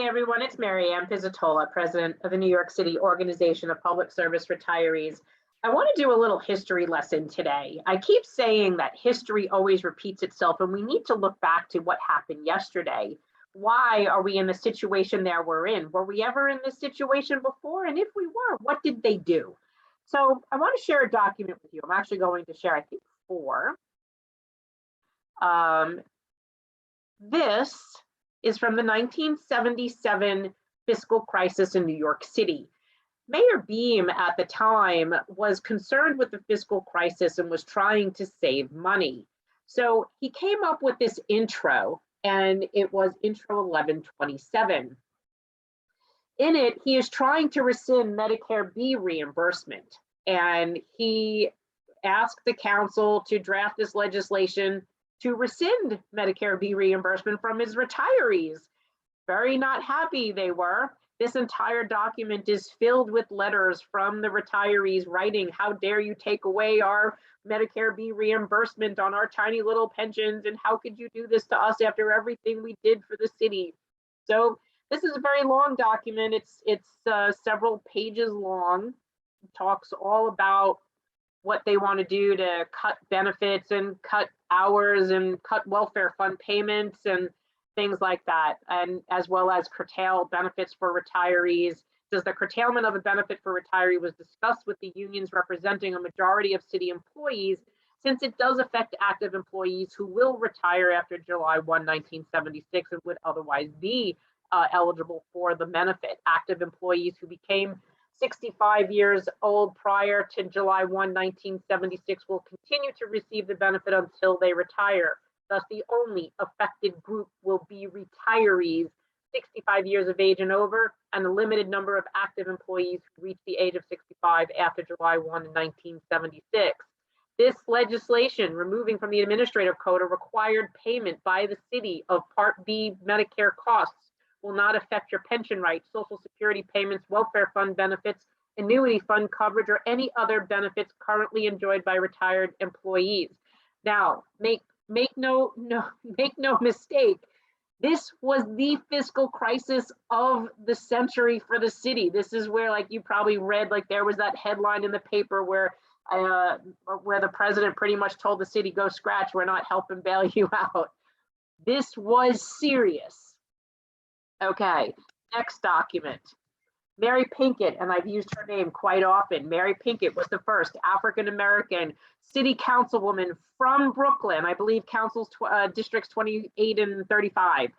everyone, it's Mary Pinkett, president of the New York City Organization of Public Service Retirees. I want to do a little history lesson today. I keep saying that history always repeats itself, and we need to look back to what happened yesterday. Why are we in the situation that we're in? Were we ever in this situation before? And if we were, what did they do? So I want to share a document with you. I'm actually going to share, I think, 4. This is from the 1977 fiscal crisis in New York City. Mayor Beam at the time was concerned with the fiscal crisis and was trying to save money. So he came up with this intro, and it was Intro 1127. In it, he is trying to rescind Medicare B reimbursement, and he asked the council to draft this legislation to rescind Medicare B reimbursement from his retirees. Very not happy they were. This entire document is filled with letters from the retirees writing, "How dare you take away our Medicare B reimbursement on our tiny little pensions, and how could you do this to us after everything we did for the city?" So this is a very long document. It's several pages long. It talks all about what they want to do to cut benefits and cut hours and cut welfare fund payments and things like that, and as well as curtail benefits for retirees. Says the curtailment of a benefit for retiree was discussed with the unions representing a majority of city employees, since it does affect active employees who will retire after July 1, 1976 and would otherwise be eligible for the benefit. Active employees who became 65 years old prior to July 1, 1976 will continue to receive the benefit until they retire. Thus, the only affected group will be retirees 65 years of age and over, and a limited number of active employees who reach the age of 65 after July 1, 1976. This legislation, removing from the administrative code a required payment by the city of Part B Medicare costs, will not affect your pension rights, Social Security payments, welfare fund benefits, annuity fund coverage, or any other benefits currently enjoyed by retired employees. Now, make no mistake, this was the fiscal crisis of the century for the city. This is where, like, you probably read, like, there was that headline in the paper where the president pretty much told the city, "Go scratch, we're not helping bail you out." This was serious. Okay, next document. Mary Pinkett, and I've used her name quite often. Mary Pinkett was the first African-American city councilwoman from Brooklyn, I believe councils districts 28 and 35.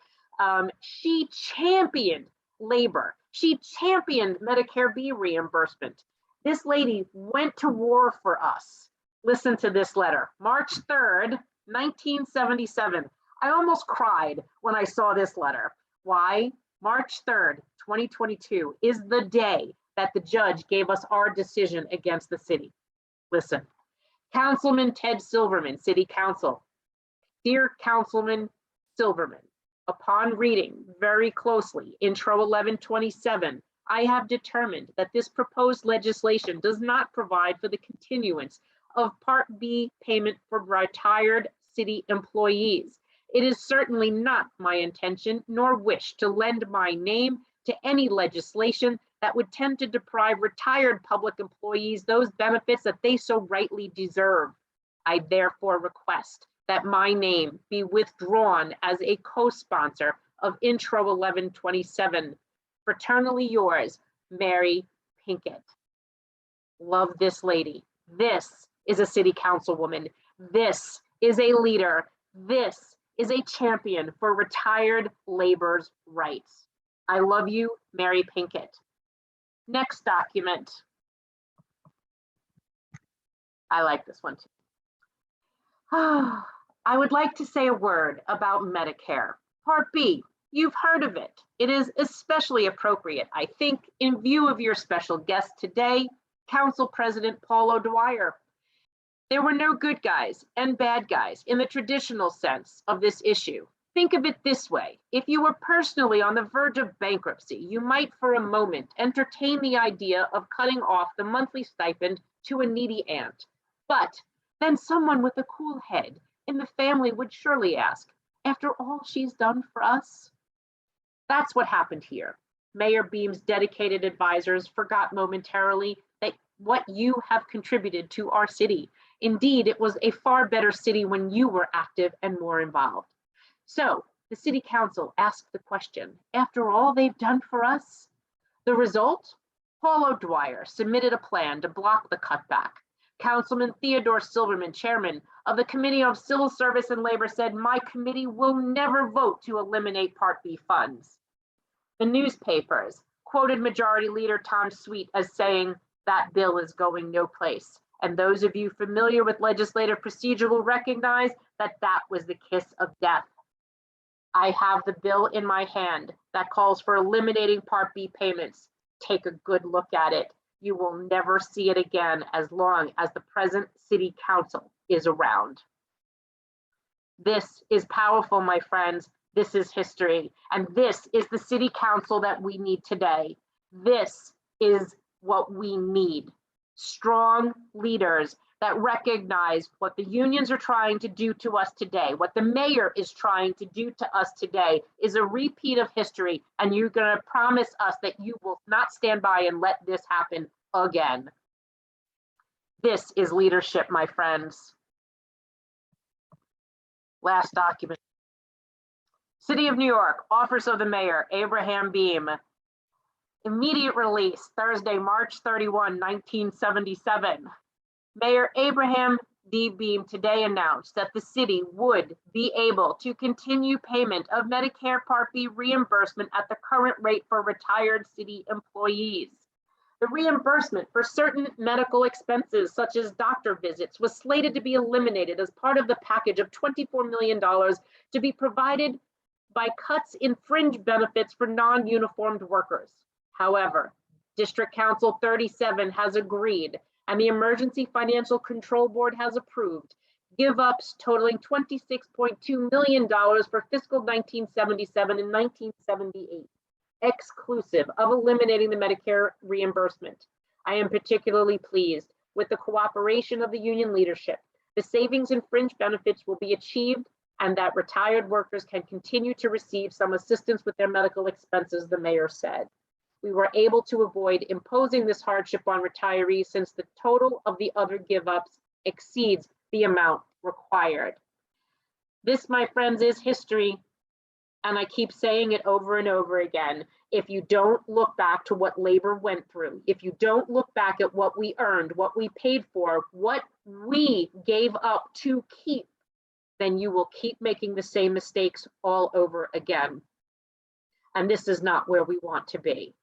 She championed labor. She championed Medicare B reimbursement. This lady went to war for us. Listen to this letter. March 3rd, 1977. I almost cried when I saw this letter. Why? March 3rd, 2022 is the day that the judge gave us our decision against the city. Listen, Councilman Ted Silverman, City Council. Dear Councilman Silverman, upon reading very closely Intro 1127, I have determined that this proposed legislation does not provide for the continuance of Part B payment for retired city employees. It is certainly not my intention nor wish to lend my name to any legislation that would tend to deprive retired public employees those benefits that they so rightly deserve. I therefore request that my name be withdrawn as a co-sponsor of Intro 1127. Fraternally yours, Mary Pinkett. Love this lady. This is a city councilwoman. This is a leader. This is a champion for retired labor's rights. I love you, Mary Pinkett. Next document. I like this one too. I would like to say a word about Medicare. Part B, you've heard of it. It is especially appropriate, I think, in view of your special guest today, Council President Paul O'Dwyer. There were no good guys and bad guys in the traditional sense of this issue. Think of it this way. If you were personally on the verge of bankruptcy, you might for a moment entertain the idea of cutting off the monthly stipend to a needy aunt. But then someone with a cool head in the family would surely ask, after all she's done for us? That's what happened here. Mayor Beam's dedicated advisors forgot momentarily that what you have contributed to our city. Indeed, it was a far better city when you were active and more involved. So the city council asked the question, after all they've done for us? The result? Paul O'Dwyer submitted a plan to block the cutback. Councilman Theodore Silverman, chairman of the Committee on Civil Service and Labor, said, "My committee will never vote to eliminate Part B funds." The newspapers quoted Majority Leader Tom Sweet as saying, "That bill is going no place." And those of you familiar with legislative procedure will recognize that that was the kiss of death. I have the bill in my hand that calls for eliminating Part B payments. Take a good look at it. You will never see it again as long as the present city council is around. This is powerful, my friends. This is history. And this is the city council that we need today. This is what we need. Strong leaders that recognize what the unions are trying to do to us today, what the mayor is trying to do to us today is a repeat of history, and you're going to promise us that you will not stand by and let this happen again. This is leadership, my friends. Last document. City of New York, Office of the Mayor, Abraham Beam. Immediate release, Thursday, March 31, 1977. Mayor Abraham D. Beam today announced that the city would be able to continue payment of Medicare Part B reimbursement at the current rate for retired city employees. The reimbursement for certain medical expenses, such as doctor visits, was slated to be eliminated as part of the package of $24 million to be provided by cuts in fringe benefits for non-uniformed workers. However, District Council 37 has agreed, and the Emergency Financial Control Board has approved give-ups totaling $26.2 million for fiscal 1977 and 1978, exclusive of eliminating the Medicare reimbursement. I am particularly pleased with the cooperation of the union leadership. The savings in fringe benefits will be achieved, and that retired workers can continue to receive some assistance with their medical expenses, the mayor said. We were able to avoid imposing this hardship on retirees since the total of the other give-ups exceeds the amount required. This, my friends, is history, and I keep saying it over and over again. If you don't look back to what labor went through, if you don't look back at what we earned, what we paid for, what we gave up to keep, then you will keep making the same mistakes all over again. And this is not where we want to be.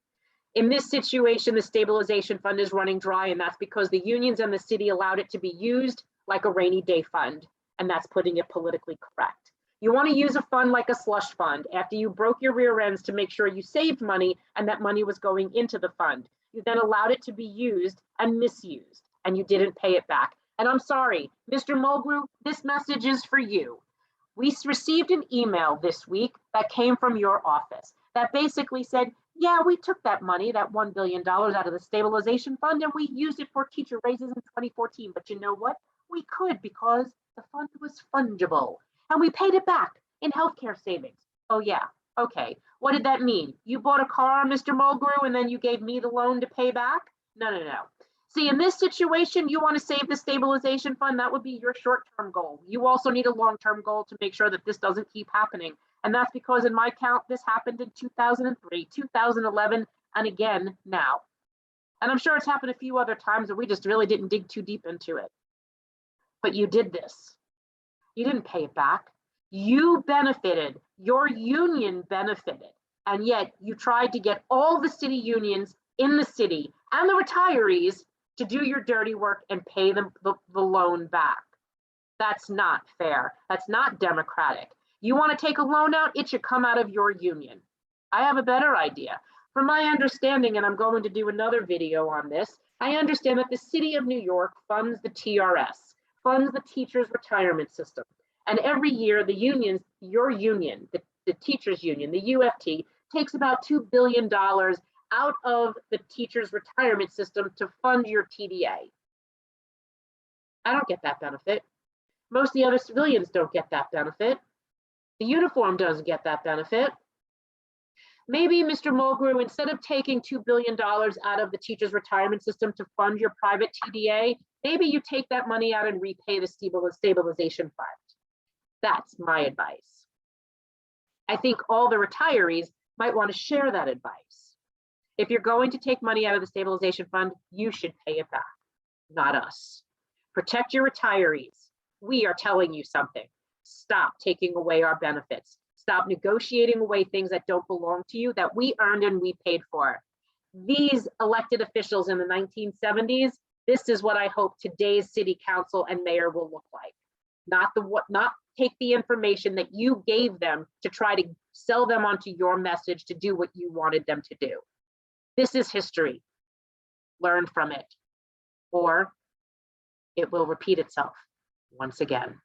In this situation, the stabilization fund is running dry, and that's because the unions and the city allowed it to be used like a rainy day fund, and that's putting it politically correct. You want to use a fund like a slush fund after you broke your rear ends to make sure you saved money and that money was going into the fund. You then allowed it to be used and misused, and you didn't pay it back. And I'm sorry, Mr. Mulgrew, this message is for you. We received an email this week that came from your office that basically said, yeah, we took that money, that $1 billion out of the stabilization fund, and we used it for teacher raises in 2014. But you know what? We could because the fund was fungible, and we paid it back in healthcare savings. Oh yeah, okay. What did that mean? You bought a car, Mr. Mulgrew, and then you gave me the loan to pay back? No. See, in this situation, you want to save the stabilization fund. That would be your short-term goal. You also need a long-term goal to make sure that this doesn't keep happening. And that's because in my count, this happened in 2003, 2011, and again now. And I'm sure it's happened a few other times and we just really didn't dig too deep into it. But you did this. You didn't pay it back. You benefited, your union benefited, and yet you tried to get all the city unions in the city and the retirees to do your dirty work and pay them the loan back. That's not fair. That's not democratic. You want to take a loan out, it should come out of your union. I have a better idea. From my understanding, and I'm going to do another video on this, I understand that the city of New York funds the TRS, funds the teachers' retirement system. And every year the unions, your union, the teachers union, the UFT, takes about $2 billion out of the teachers' retirement system to fund your TDA. I don't get that benefit. Most of the other civilians don't get that benefit. The uniform doesn't get that benefit. Maybe, Mr. Mulgrew, instead of taking $2 billion out of the teachers' retirement system to fund your private TDA, maybe you take that money out and repay the stabilization fund. That's my advice. I think all the retirees might want to share that advice. If you're going to take money out of the stabilization fund, you should pay it back, not us. Protect your retirees. We are telling you something. Stop taking away our benefits. Stop negotiating away things that don't belong to you, that we earned and we paid for. These elected officials in the 1970s, this is what I hope today's city council and mayor will look like. Not take the information that you gave them to try to sell them onto your message to do what you wanted them to do. This is history. Learn from it, or it will repeat itself once again.